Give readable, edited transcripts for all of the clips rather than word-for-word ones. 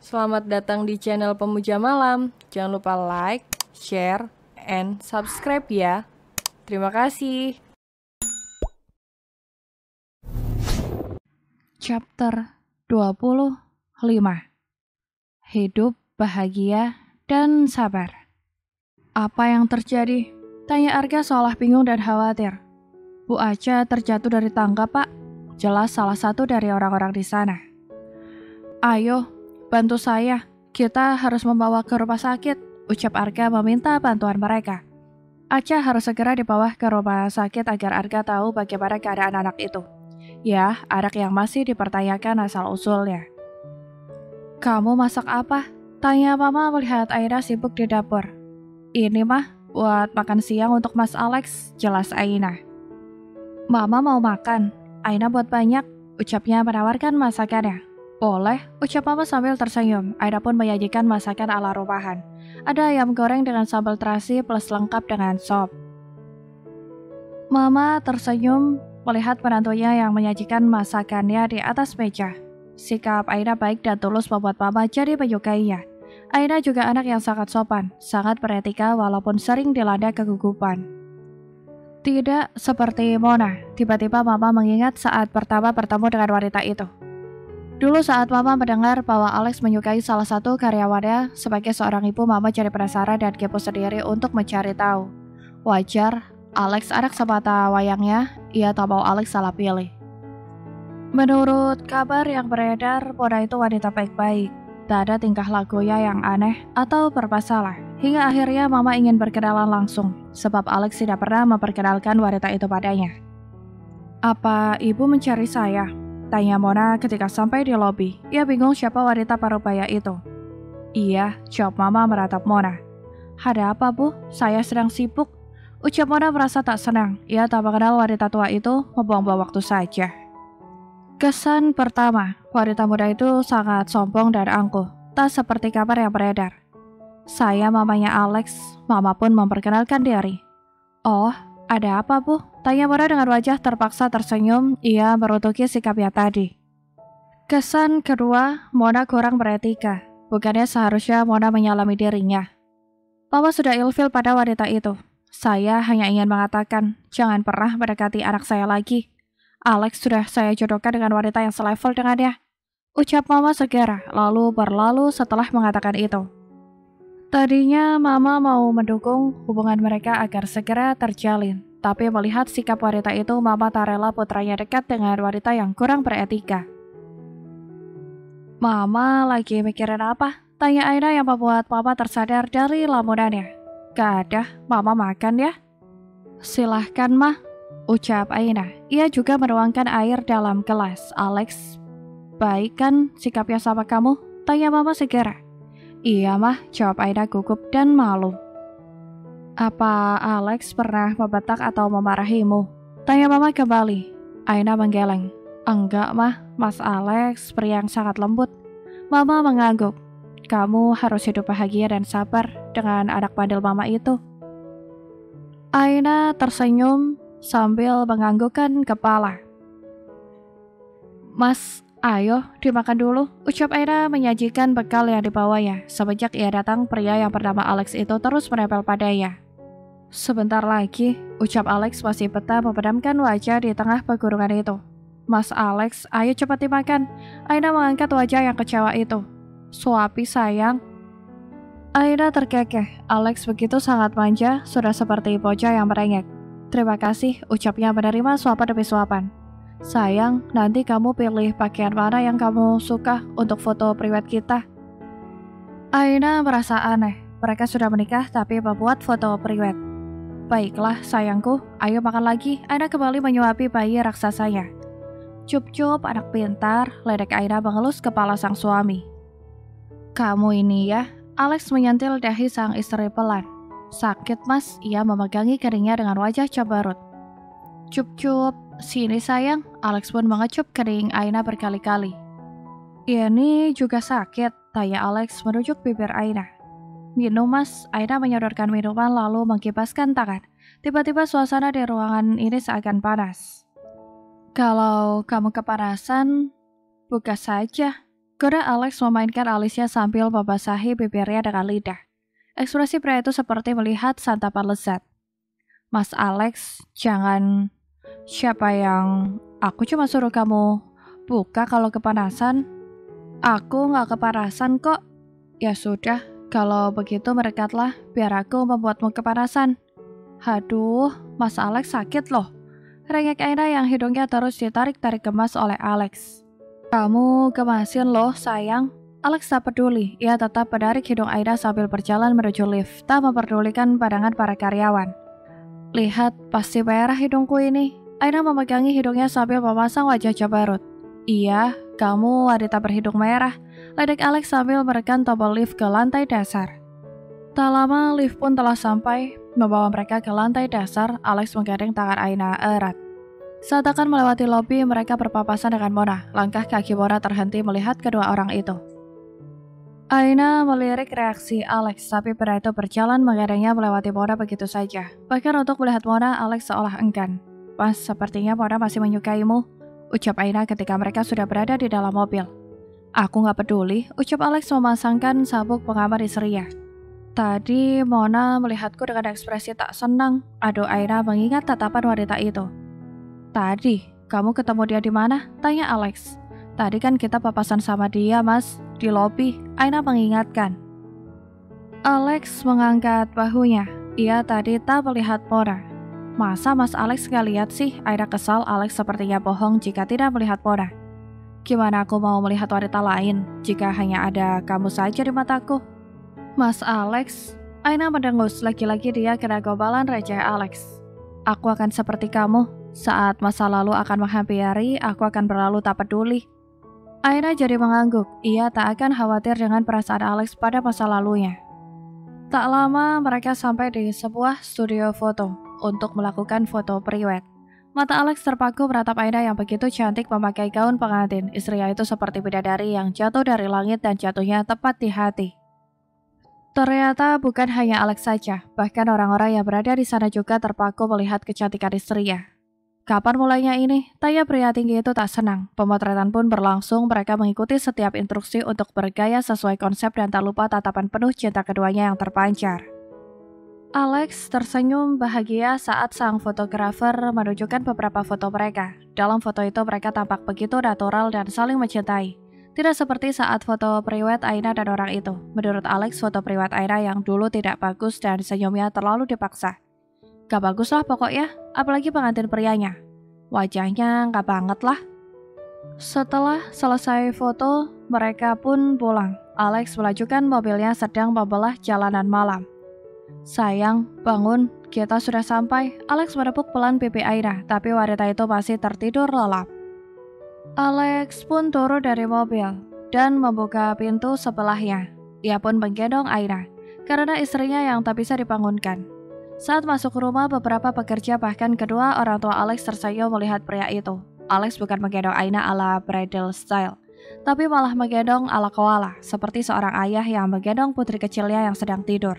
Selamat datang di channel Pemuja Malam. Jangan lupa like, share, and subscribe ya. Terima kasih. Chapter 25. Hidup bahagia dan sabar. Apa yang terjadi? Tanya Arga seolah bingung dan khawatir. Bu Aca terjatuh dari tangga, Pak. Jelas salah satu dari orang-orang di sana. Ayo, bantu saya. Kita harus membawa ke rumah sakit, ucap Arga meminta bantuan mereka. Aca harus segera dibawa ke rumah sakit agar Arga tahu bagaimana keadaan anak itu. Ya, anak yang masih dipertanyakan asal-usulnya. Kamu masak apa? Tanya Mama melihat Aina sibuk di dapur. Ini mah, buat makan siang untuk Mas Alex, jelas Aina. Mama mau makan, Aina buat banyak, ucapnya menawarkan masakannya. Boleh, ucap Mama sambil tersenyum. Aina pun menyajikan masakan ala rumahan. Ada ayam goreng dengan sambal terasi plus lengkap dengan sop. Mama tersenyum melihat menantunya yang menyajikan masakannya di atas meja. Sikap Aina baik dan tulus membuat Mama jadi menyukainya. Aina juga anak yang sangat sopan, sangat beretika walaupun sering dilanda kegugupan. Tidak seperti Mona, tiba-tiba Mama mengingat saat pertama bertemu dengan wanita itu. Dulu saat Mama mendengar bahwa Alex menyukai salah satu karyawannya, sebagai seorang ibu Mama jadi penasaran dan kepo sendiri untuk mencari tahu. Wajar, Alex anak semata wayangnya, ia tak mau Alex salah pilih. Menurut kabar yang beredar, Mona itu wanita baik-baik. Tak ada tingkah lakunya yang aneh atau bermasalah. Hingga akhirnya Mama ingin berkenalan langsung, sebab Alex tidak pernah memperkenalkan wanita itu padanya. Apa ibu mencari saya? Tanya Mona ketika sampai di lobi. Ia bingung siapa wanita parubaya itu. Iya, jawab Mama meratap Mona. Ada apa, Bu? Saya sedang sibuk. Ucap Mona merasa tak senang. Ia tak mengenal wanita tua itu, membuang-buang waktu saja. Kesan pertama, wanita muda itu sangat sombong dan angkuh, tak seperti kabar yang beredar. Saya mamanya Alex, Mama pun memperkenalkan diri. Oh, ada apa, Bu? Tanya Mona dengan wajah terpaksa tersenyum, ia merutuki sikapnya tadi. Kesan kedua, Mona kurang beretika. Bukannya seharusnya Mona menyalami dirinya. Mama sudah ilfil pada wanita itu. Saya hanya ingin mengatakan, jangan pernah mendekati anak saya lagi. Alex sudah saya jodohkan dengan wanita yang selevel dengannya. Ucap Mama segera, lalu berlalu setelah mengatakan itu. Tadinya Mama mau mendukung hubungan mereka agar segera terjalin. Tapi melihat sikap wanita itu, Mama tak rela putranya dekat dengan wanita yang kurang beretika. Mama lagi mikirin apa? Tanya Aina yang membuat Mama tersadar dari lamunannya. Gak ada, Mama makan ya. Silahkan Mah, ucap Aina. Ia juga menuangkan air dalam gelas. Alex, baik kan sikapnya sama kamu? Tanya Mama segera. Iya Mah, jawab Aina gugup dan malu. Apa Alex pernah membentak atau memarahimu? Tanya Mama kembali. Aina menggeleng. Enggak Mah, Mas Alex pria yang sangat lembut. Mama mengangguk. Kamu harus hidup bahagia dan sabar dengan anak bandel Mama itu. Aina tersenyum sambil menganggukkan kepala. Mas, ayo dimakan dulu, ucap Aina menyajikan bekal yang dibawanya. Semenjak ia datang, pria yang bernama Alex itu terus menempel padanya. Sebentar lagi, ucap Alex masih betah memedamkan wajah di tengah pergurungan itu. Mas Alex, ayo cepat dimakan. Aina mengangkat wajah yang kecewa itu. Suapi sayang. Aina terkekeh. Alex begitu sangat manja, sudah seperti bocah yang merengek. Terima kasih, ucapnya menerima suapan demi suapan. Sayang, nanti kamu pilih pakaian mana yang kamu suka untuk foto priwet kita. Aina merasa aneh. Mereka sudah menikah tapi membuat foto priwet. Baiklah sayangku, ayo makan lagi. Aina kembali menyuapi bayi raksasanya. Cup-cup anak pintar, ledek Aina mengelus kepala sang suami. Kamu ini ya, Alex menyentil dahi sang istri pelan. Sakit Mas, ia memegangi keringnya dengan wajah cabarut. Cup-cup, sini sayang, Alex pun mengecup kering Aina berkali-kali. Ini juga sakit, tanya Alex menunjuk bibir Aina. Minum Mas, Aina menyodorkan minuman lalu mengkipaskan tangan. Tiba-tiba suasana di ruangan ini seakan panas. Kalau kamu kepanasan, buka saja. Kuda Alex memainkan alisnya sambil membasahi bibirnya dengan lidah. Ekspresi pria itu seperti melihat santapan lezat. Mas Alex, jangan... Siapa yang... Aku cuma suruh kamu buka kalau kepanasan. Aku nggak kepanasan kok. Ya sudah, kalau begitu mendekatlah, biar aku membuatmu kepanasan. Haduh, Mas Alex sakit loh. Rengek Aina yang hidungnya terus ditarik-tarik gemas oleh Alex. Kamu gemasin loh, sayang. Alex tak peduli, ia tetap menarik hidung Aina sambil berjalan menuju lift, tak memperdulikan pandangan para karyawan. Lihat, pasti merah hidungku ini. Aina memegangi hidungnya sambil memasang wajah Jabarut. Iya, kamu wanita berhidung merah. Ledek Alex sambil menekan tombol lift ke lantai dasar. Tak lama, lift pun telah sampai, membawa mereka ke lantai dasar. Alex menggandeng tangan Aina erat. Saat akan melewati lobi, mereka berpapasan dengan Mona. Langkah kaki Mona terhenti melihat kedua orang itu. Aina melirik reaksi Alex, tapi pria itu berjalan menggandengnya melewati Mona begitu saja. Bahkan untuk melihat Mona, Alex seolah enggan. Mas, sepertinya Mona masih menyukaimu, ucap Aina ketika mereka sudah berada di dalam mobil. Aku gak peduli, ucap Alex memasangkan sabuk pengaman di seria. Tadi Mona melihatku dengan ekspresi tak senang. Aduh, Aina mengingat tatapan wanita itu. Tadi, kamu ketemu dia di mana? Tanya Alex. Tadi kan kita papasan sama dia, Mas. Di lobi, Aina mengingatkan. Alex mengangkat bahunya. Ia tadi tak melihat Mona. Masa Mas Alex gak lihat sih? Aina kesal. Alex sepertinya bohong jika tidak melihat Mona. Gimana aku mau melihat wanita lain jika hanya ada kamu saja di mataku? Mas Alex, Aina mendengus. Lagi-lagi dia kena gobalan receh Alex. Aku akan seperti kamu. Saat masa lalu akan menghampiri, aku akan berlalu tak peduli. Aina jadi mengangguk. Ia tak akan khawatir dengan perasaan Alex pada masa lalunya. Tak lama mereka sampai di sebuah studio foto untuk melakukan foto priwet. Mata Alex terpaku meratap Aina yang begitu cantik memakai gaun pengantin. Istrinya itu seperti bidadari yang jatuh dari langit dan jatuhnya tepat di hati. Ternyata bukan hanya Alex saja, bahkan orang-orang yang berada di sana juga terpaku melihat kecantikan istrinya. Kapan mulainya ini? Tanya pria tinggi itu tak senang. Pemotretan pun berlangsung, mereka mengikuti setiap instruksi untuk bergaya sesuai konsep dan tak lupa tatapan penuh cinta keduanya yang terpancar. Alex tersenyum bahagia saat sang fotografer menunjukkan beberapa foto mereka. Dalam foto itu mereka tampak begitu natural dan saling mencintai. Tidak seperti saat foto priwet Aina dan orang itu. Menurut Alex, foto priwet Aina yang dulu tidak bagus dan senyumnya terlalu dipaksa. Gak bagus lah pokoknya, apalagi pengantin prianya. Wajahnya gak banget lah. Setelah selesai foto, mereka pun pulang. Alex melajukan mobilnya sedang membelah jalanan malam. Sayang, bangun, kita sudah sampai. Alex menepuk pelan pipi Aina, tapi wanita itu masih tertidur lelap. Alex pun turun dari mobil dan membuka pintu sebelahnya. Ia pun menggendong Aina, karena istrinya yang tak bisa dibangunkan. Saat masuk rumah, beberapa pekerja bahkan kedua orang tua Alex tersenyum melihat pria itu. Alex bukan menggendong Aina ala bridal style, tapi malah menggendong ala koala, seperti seorang ayah yang menggendong putri kecilnya yang sedang tidur.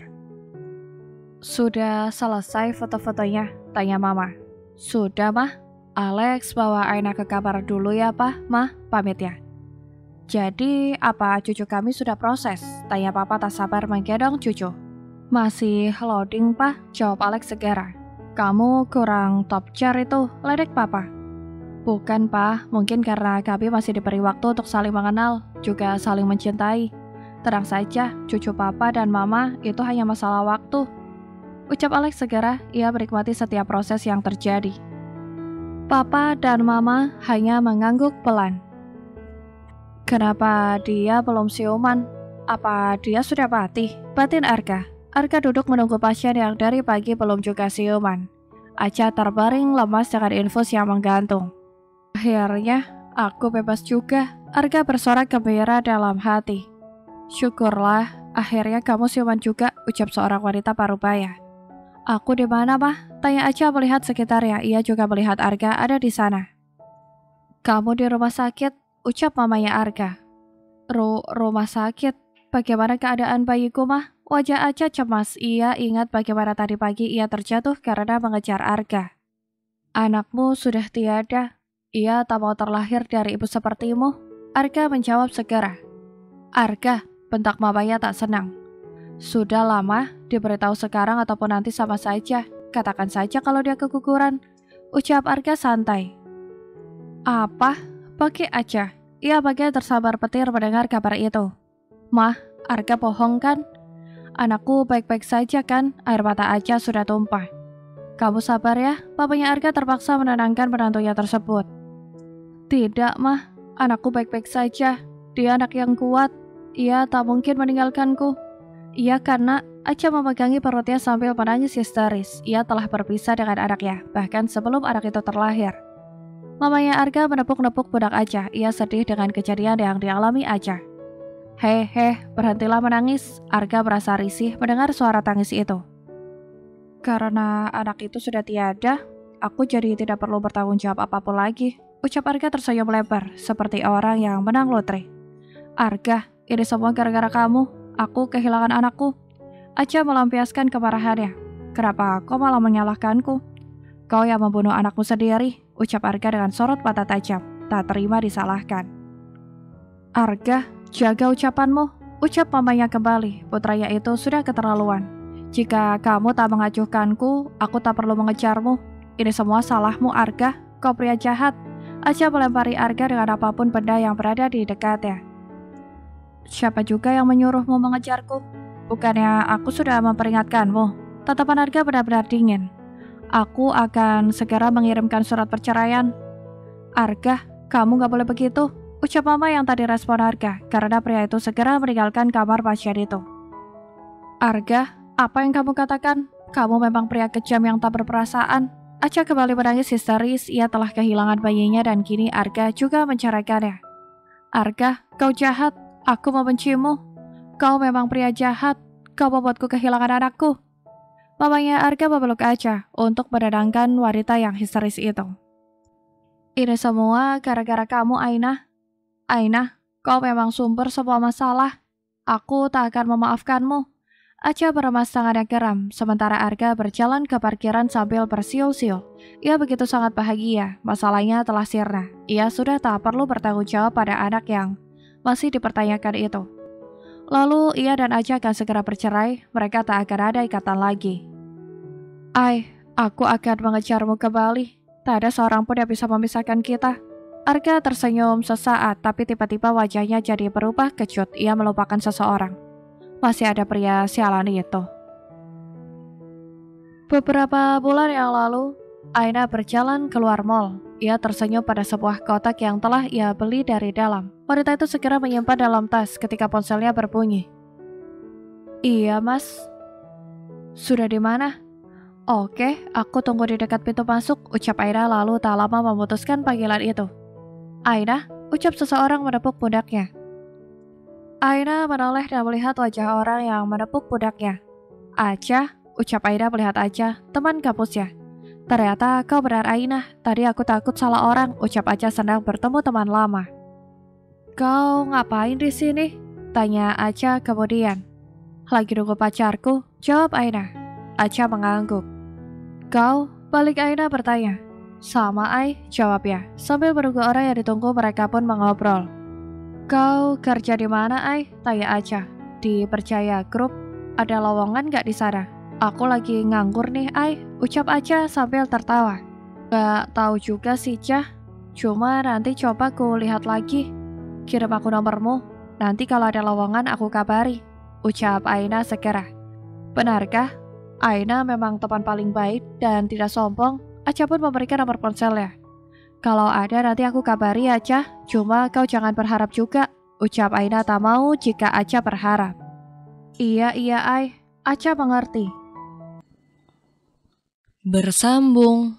Sudah selesai foto-fotonya? Tanya Mama. Sudah, Mah. Alex bawa Aina ke kamar dulu ya, Pak. Mah, pamit ya. Jadi, apa cucu kami sudah proses? Tanya Papa tak sabar menggendong cucu. Masih loading, Pak, jawab Alex segera. Kamu kurang top jar itu, ledek Papa. Bukan, Pak, mungkin karena kami masih diberi waktu untuk saling mengenal, juga saling mencintai. Tenang saja, cucu Papa dan Mama itu hanya masalah waktu. Ucap Alex segera, ia menikmati setiap proses yang terjadi. Papa dan Mama hanya mengangguk pelan. Kenapa dia belum siuman? Apa dia sudah mati? Batin Arka. Arka duduk menunggu pasien yang dari pagi belum juga siuman. Aca terbaring lemas dengan infus yang menggantung. Akhirnya, aku bebas juga. Arka bersorak gembira dalam hati. Syukurlah, akhirnya kamu siuman juga, ucap seorang wanita parubaya. Aku di mana, Mah? Tanya Aca melihat sekitarnya. Ia juga melihat Arka ada di sana. Kamu di rumah sakit, ucap mamanya Arka. Rumah sakit? Bagaimana keadaan bayiku, Mah? Wajah Aca cemas. Ia ingat bagaimana tadi pagi ia terjatuh karena mengejar Arka. Anakmu sudah tiada. Ia tak mau terlahir dari ibu sepertimu. Arka menjawab segera. Arga, bentak mamanya tak senang. Sudah lama, diberitahu sekarang ataupun nanti sama saja. Katakan saja kalau dia keguguran. Ucap Arga santai. Apa? Pakai aja. Ia bagian tersabar petir mendengar kabar itu. Mah, Arga bohong kan? Anakku baik-baik saja kan? Air mata aja sudah tumpah. Kamu sabar ya, papanya Arga terpaksa menenangkan menantunya tersebut. Tidak, Mah. Anakku baik-baik saja. Dia anak yang kuat. Ia tak mungkin meninggalkanku. Iya karena Aca memegangi perutnya sambil menangis histeris. Ia telah berpisah dengan anaknya, bahkan sebelum anak itu terlahir. Mamanya Arga menepuk-nepuk pundak Aca. Ia sedih dengan kejadian yang dialami Aca. Heh, berhentilah menangis. Arga merasa risih mendengar suara tangis itu. Karena anak itu sudah tiada, aku jadi tidak perlu bertanggung jawab apapun lagi. Ucap Arga tersenyum lebar, seperti orang yang menang lotre. Arga, ini semua gara-gara kamu. Aku kehilangan anakku. Aca melampiaskan kemarahannya. Kenapa kau malah menyalahkanku? Kau yang membunuh anakmu sendiri, ucap Arga dengan sorot mata tajam. Tak terima disalahkan. Arga, jaga ucapanmu, ucap mamanya kembali. Putranya itu sudah keterlaluan. Jika kamu tak mengacuhkanku, aku tak perlu mengejarmu. Ini semua salahmu, Arga. Kau pria jahat. Aca melempari Arga dengan apapun benda yang berada di dekatnya. Siapa juga yang menyuruhmu mengejarku? Bukannya aku sudah memperingatkanmu? Tatapan Arga benar-benar dingin. Aku akan segera mengirimkan surat perceraian. Arga, kamu gak boleh begitu, ucap mama yang tadi respon Arga, karena pria itu segera meninggalkan kamar pasien itu. Arga, apa yang kamu katakan? Kamu memang pria kejam yang tak berperasaan. Aca kembali menangis histeris, ia telah kehilangan bayinya dan kini Arga juga menceraikannya. Arga, kau jahat, aku membencimu. Kau memang pria jahat, kau membuatku kehilangan anakku. Mamanya Arga memeluk Aca untuk menenangkan wanita yang histeris itu. Ini semua gara-gara kamu, Aina. Aina, kau memang sumber semua masalah. Aku tak akan memaafkanmu. Aca meremas tangannya geram, sementara Arga berjalan ke parkiran sambil bersiul-siul. Ia begitu sangat bahagia, masalahnya telah sirna. Ia sudah tak perlu bertanggung jawab pada anak yang masih dipertanyakan itu. Lalu ia dan Aca akan segera bercerai, mereka tak akan ada ikatan lagi. Aku akan mengejarmu kembali. Tak ada seorang pun yang bisa memisahkan kita. Arga tersenyum sesaat, tapi tiba-tiba wajahnya jadi berubah kecut. Ia melupakan seseorang. Masih ada pria sialan itu. Beberapa bulan yang lalu, Aina berjalan keluar mall. Ia tersenyum pada sebuah kotak yang telah ia beli dari dalam. Wanita itu segera menyimpan dalam tas ketika ponselnya berbunyi. Iya, Mas. Sudah di mana? Oke, aku tunggu di dekat pintu masuk, ucap Aina lalu tak lama memutuskan panggilan itu. Aina, ucap seseorang menepuk pundaknya. Aina menoleh dan melihat wajah orang yang menepuk pundaknya. Aca, ucap Aina melihat Aca, teman kampusnya. Ternyata kau benar Aina, tadi aku takut salah orang, ucap Aca senang bertemu teman lama. Kau ngapain di sini? Tanya Aca kemudian. Lagi nunggu pacarku, jawab Aina. Aca mengangguk. Kau? Balik Aina bertanya. Sama Ai, jawabnya. Sambil menunggu orang yang ditunggu mereka pun mengobrol. Kau kerja di mana Ai? Tanya Aca. Di Percaya Group. Ada lowongan gak di sana? Aku lagi nganggur nih Ai, ucap Aca sambil tertawa. Gak tahu juga sih Cah. Cuma nanti coba ku lihat lagi. Kirim aku nomormu. Nanti kalau ada lowongan aku kabari, ucap Aina segera. Benarkah? Aina memang teman paling baik dan tidak sombong. Aca pun memberikan nomor ponselnya. Kalau ada nanti aku kabari Aca, cuma kau jangan berharap juga, ucap Aina tak mau jika Aca berharap. Iya Ai, Aca mengerti. Bersambung.